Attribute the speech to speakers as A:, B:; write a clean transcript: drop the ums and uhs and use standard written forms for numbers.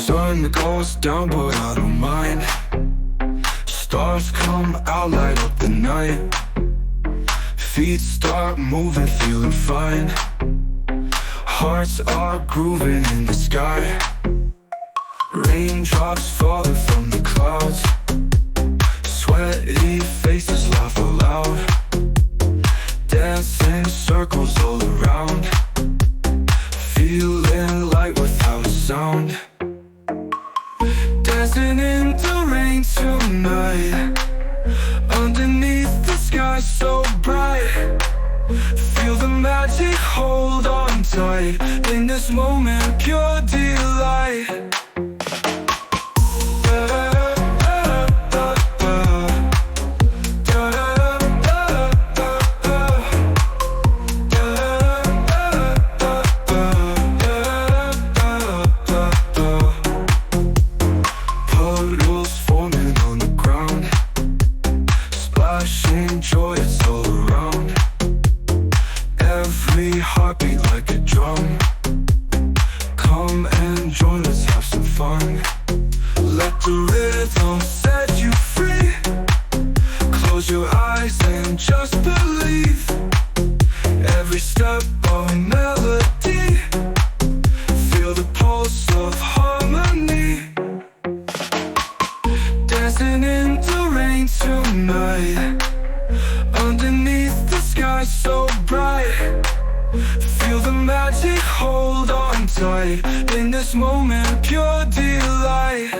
A: Sun goes down but I don't mind. Stars come out, light up the night. Feet start moving, feeling fine. Hearts are grooving in the sky. Raindrops falling from the clouds. Sweaty faces laugh aloud. Dancing circles all around. Feeling light without a sound. Dancing in the rain tonight. Underneath the sky so bright. Feel the magic, hold on tight. In this moment, pure delight. Puddles forming on the ground. Splashing joy, it's all around. Every heartbeat like a drum. Come and join, let's have some fun. Let the rhythm set you free. Close your eyes and just believe. Every step of melody. Feel the pulse of harmony. Dancing in the rain tonight. Underneath the sky so bright. Feel the magic, hold on tight. In this moment, pure delight.